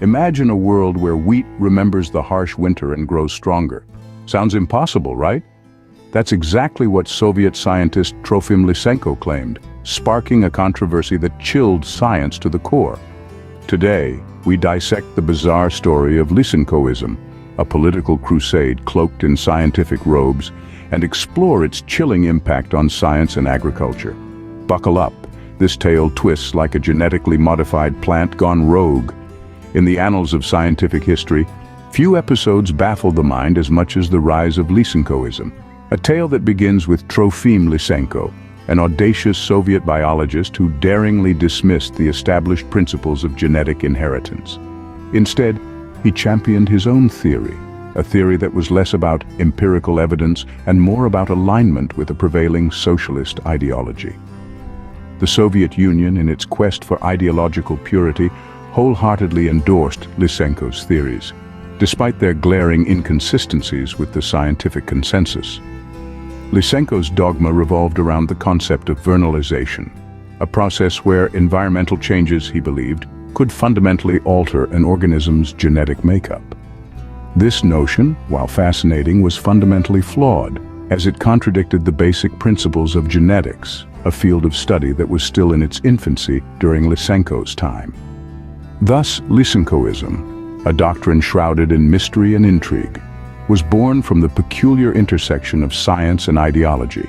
Imagine a world where wheat remembers the harsh winter and grows stronger. Sounds impossible, right? That's exactly what Soviet scientist Trofim Lysenko claimed, sparking a controversy that chilled science to the core. Today, we dissect the bizarre story of Lysenkoism, a political crusade cloaked in scientific robes, and explore its chilling impact on science and agriculture. Buckle up, this tale twists like a genetically modified plant gone rogue. In the annals of scientific history, few episodes baffle the mind as much as the rise of Lysenkoism, a tale that begins with Trofim Lysenko, an audacious Soviet biologist who daringly dismissed the established principles of genetic inheritance. Instead, he championed his own theory, a theory that was less about empirical evidence and more about alignment with the prevailing socialist ideology. The Soviet Union, in its quest for ideological purity, wholeheartedly endorsed Lysenko's theories, despite their glaring inconsistencies with the scientific consensus. Lysenko's dogma revolved around the concept of vernalization, a process where environmental changes, he believed, could fundamentally alter an organism's genetic makeup. This notion, while fascinating, was fundamentally flawed, as it contradicted the basic principles of genetics, a field of study that was still in its infancy during Lysenko's time. Thus, Lysenkoism, a doctrine shrouded in mystery and intrigue, was born from the peculiar intersection of science and ideology.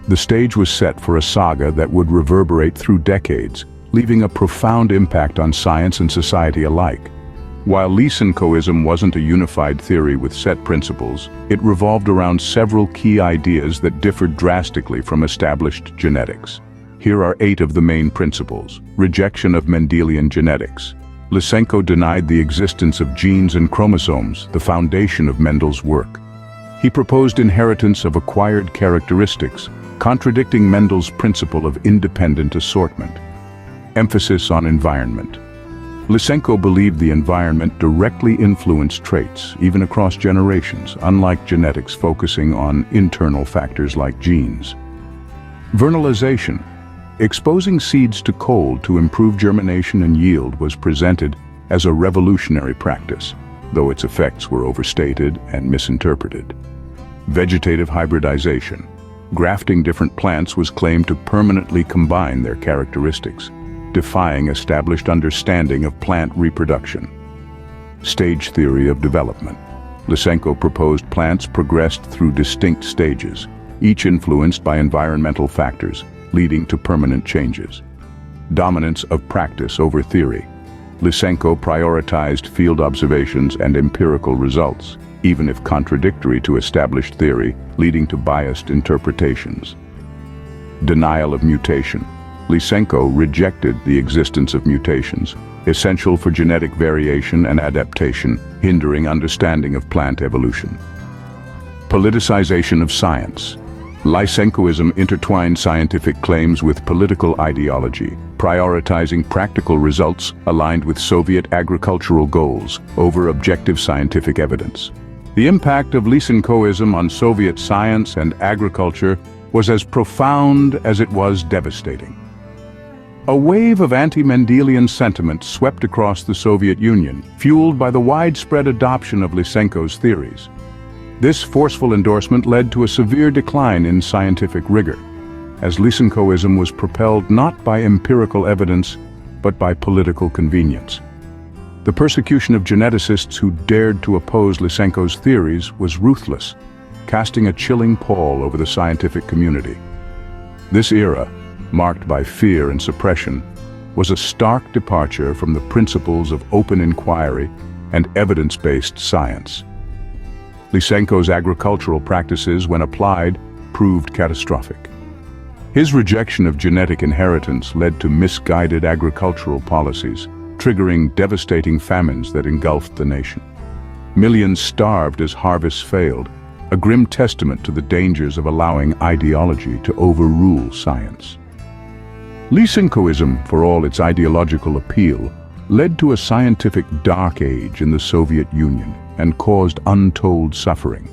The stage was set for a saga that would reverberate through decades, leaving a profound impact on science and society alike. While Lysenkoism wasn't a unified theory with set principles, it revolved around several key ideas that differed drastically from established genetics. Here are 8 of the main principles. Rejection of Mendelian genetics. Lysenko denied the existence of genes and chromosomes, the foundation of Mendel's work. He proposed inheritance of acquired characteristics, contradicting Mendel's principle of independent assortment. Emphasis on environment. Lysenko believed the environment directly influenced traits, even across generations, unlike genetics focusing on internal factors like genes. Vernalization. Exposing seeds to cold to improve germination and yield was presented as a revolutionary practice, though its effects were overstated and misinterpreted. Vegetative hybridization. Grafting different plants was claimed to permanently combine their characteristics, defying established understanding of plant reproduction. Stage theory of development. Lysenko proposed plants progressed through distinct stages, each influenced by environmental factors, leading to permanent changes. Dominance of practice over theory. Lysenko prioritized field observations and empirical results, even if contradictory to established theory, leading to biased interpretations. Denial of mutation. Lysenko rejected the existence of mutations, essential for genetic variation and adaptation, hindering understanding of plant evolution. Politicization of science. Lysenkoism intertwined scientific claims with political ideology, prioritizing practical results aligned with Soviet agricultural goals over objective scientific evidence. The impact of Lysenkoism on Soviet science and agriculture was as profound as it was devastating. A wave of anti-Mendelian sentiment swept across the Soviet Union, fueled by the widespread adoption of Lysenko's theories. This forceful endorsement led to a severe decline in scientific rigor, as Lysenkoism was propelled not by empirical evidence, but by political convenience. The persecution of geneticists who dared to oppose Lysenko's theories was ruthless, casting a chilling pall over the scientific community. This era, marked by fear and suppression, was a stark departure from the principles of open inquiry and evidence-based science. Lysenko's agricultural practices, when applied, proved catastrophic. His rejection of genetic inheritance led to misguided agricultural policies, triggering devastating famines that engulfed the nation. Millions starved as harvests failed, a grim testament to the dangers of allowing ideology to overrule science. Lysenkoism, for all its ideological appeal, led to a scientific dark age in the Soviet Union and caused untold suffering.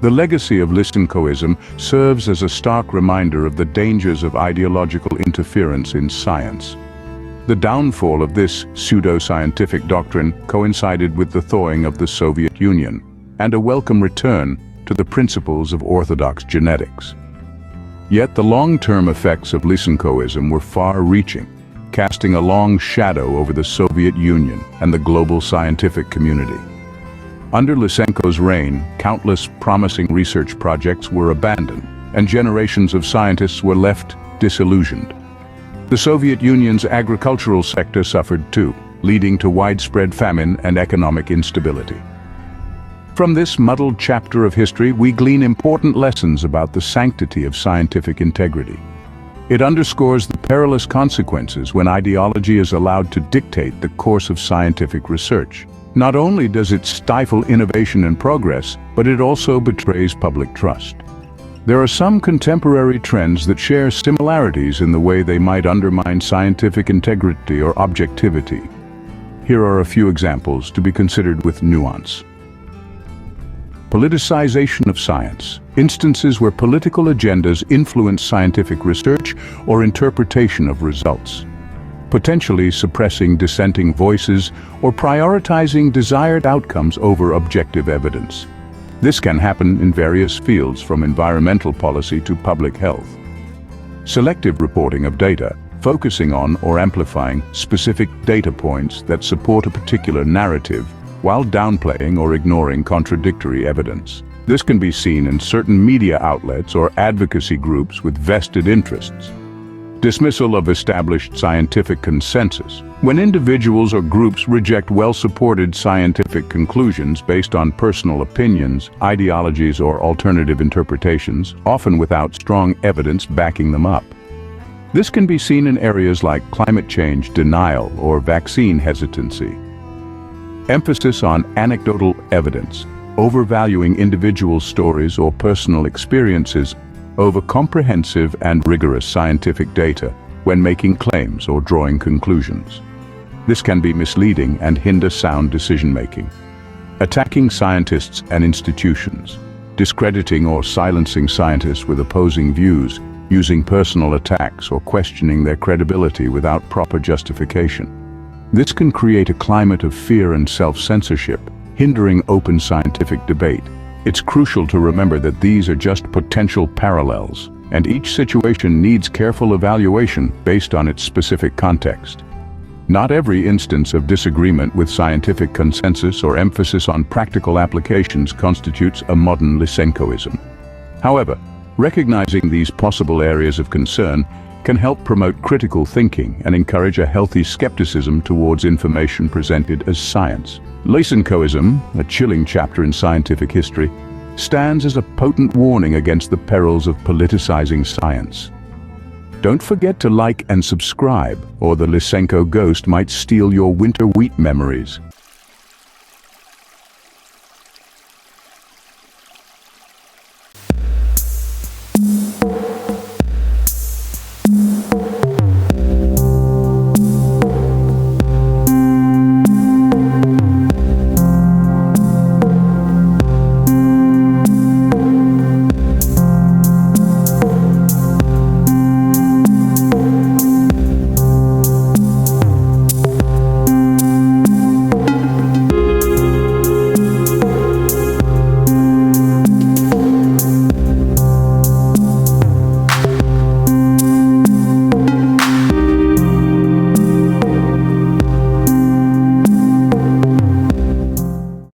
The legacy of Lysenkoism serves as a stark reminder of the dangers of ideological interference in science. The downfall of this pseudo-scientific doctrine coincided with the thawing of the Soviet Union and a welcome return to the principles of orthodox genetics. Yet the long-term effects of Lysenkoism were far-reaching, casting a long shadow over the Soviet Union and the global scientific community. Under Lysenko's reign, countless promising research projects were abandoned, and generations of scientists were left disillusioned. The Soviet Union's agricultural sector suffered too, leading to widespread famine and economic instability. From this muddled chapter of history, we glean important lessons about the sanctity of scientific integrity. It underscores the perilous consequences when ideology is allowed to dictate the course of scientific research. Not only does it stifle innovation and progress, but it also betrays public trust. There are some contemporary trends that share similarities in the way they might undermine scientific integrity or objectivity. Here are a few examples to be considered with nuance. Politicization of science. Instances where political agendas influence scientific research or interpretation of results, potentially suppressing dissenting voices or prioritizing desired outcomes over objective evidence. This can happen in various fields, from environmental policy to public health. Selective reporting of data, focusing on or amplifying specific data points that support a particular narrative, while downplaying or ignoring contradictory evidence. This can be seen in certain media outlets or advocacy groups with vested interests. Dismissal of established scientific consensus. When individuals or groups reject well-supported scientific conclusions based on personal opinions, ideologies, or alternative interpretations, often without strong evidence backing them up. This can be seen in areas like climate change denial or vaccine hesitancy. Emphasis on anecdotal evidence, overvaluing individual stories or personal experiences over comprehensive and rigorous scientific data when making claims or drawing conclusions. This can be misleading and hinder sound decision-making. Attacking scientists and institutions, discrediting or silencing scientists with opposing views, using personal attacks or questioning their credibility without proper justification. This can create a climate of fear and self-censorship, hindering open scientific debate. It's crucial to remember that these are just potential parallels, and each situation needs careful evaluation based on its specific context. Not every instance of disagreement with scientific consensus or emphasis on practical applications constitutes a modern Lysenkoism. However, recognizing these possible areas of concern can help promote critical thinking and encourage a healthy skepticism towards information presented as science. Lysenkoism, a chilling chapter in scientific history, stands as a potent warning against the perils of politicizing science. Don't forget to like and subscribe, or the Lysenko ghost might steal your winter wheat memories.